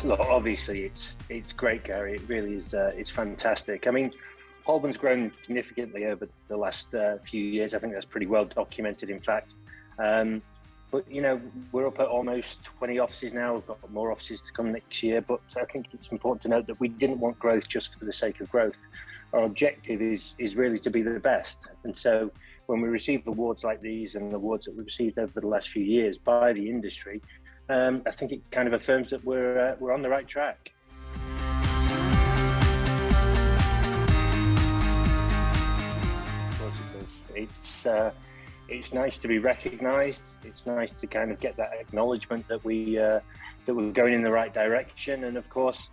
Look, obviously it's great, Gary. It really is. It's fantastic. I mean, Holborn's grown significantly over the last few years. I think that's pretty well documented, in fact. But we're up at almost 20 offices now. We've got more offices to come next year. But I think it's important to note that we didn't want growth just for the sake of growth. Our objective is really to be the best. And so when we receive awards like these and awards that we've received over the last few years by the industry, I think it kind of affirms that we're on the right track. It's nice to be recognised. It's nice to kind of get that acknowledgement that we're going in the right direction. And of course,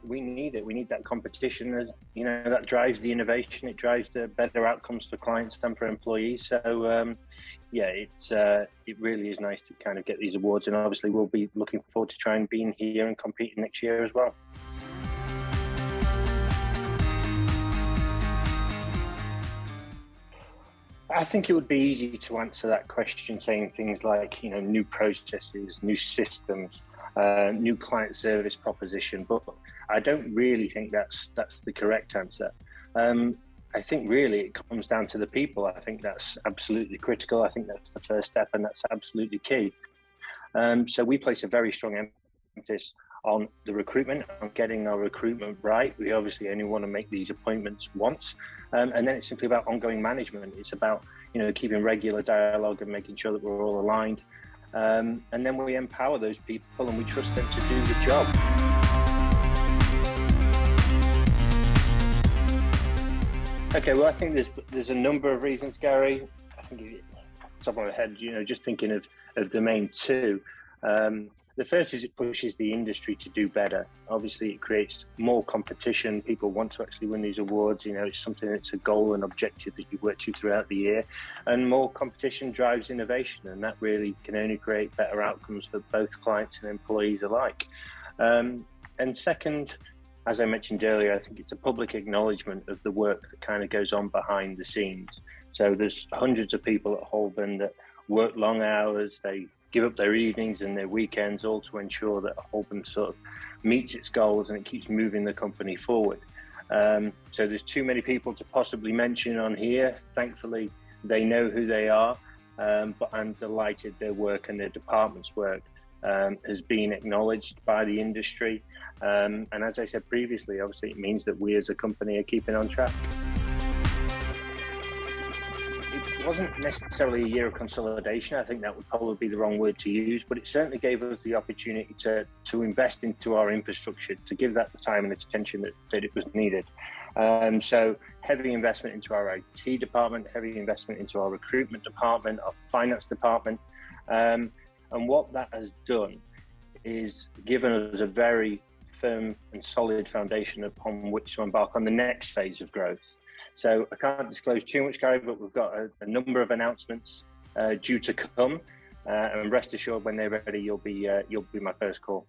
we need it. We need that competition. As that drives the innovation. It drives the better outcomes for clients and for employees. So it really is nice to kind of get these awards. And obviously, we'll be looking forward to trying being here and competing next year as well. I think it would be easy to answer that question saying things like, new processes, new systems, new client service proposition, but I don't really think that's the correct answer. I think really it comes down to the people. I think that's absolutely critical. I think that's the first step, and that's absolutely key. So we place a very strong emphasis on the recruitment, on getting our recruitment right. We obviously only want to make these appointments once. And then it's simply about ongoing management. It's about, keeping regular dialogue and making sure that we're all aligned. And then we empower those people and we trust them to do the job. Okay, well, I think there's a number of reasons, Gary. I think off the top of my head, just thinking of the main two. The first is it pushes the industry to do better. Obviously, it creates more competition. People want to actually win these awards. It's something that's a goal and objective that you work to throughout the year. And more competition drives innovation, and that really can only create better outcomes for both clients and employees alike. And second, as I mentioned earlier, I think it's a public acknowledgement of the work that kind of goes on behind the scenes. So there's hundreds of people at Holborn that work long hours. They give up their evenings and their weekends all to ensure that Holborn sort of meets its goals and it keeps moving the company forward. So there's too many people to possibly mention on here. Thankfully, they know who they are, but I'm delighted their work and their department's work has been acknowledged by the industry. And as I said previously, obviously it means that we as a company are keeping on track. It wasn't necessarily a year of consolidation. I think that would probably be the wrong word to use, but it certainly gave us the opportunity to invest into our infrastructure, to give that the time and attention that it was needed. So heavy investment into our IT department, heavy investment into our recruitment department, our finance department. And what that has done is given us a very firm and solid foundation upon which to embark on the next phase of growth. So I can't disclose too much, Gary, but we've got a number of announcements due to come. And rest assured, when they're ready, you'll be my first call.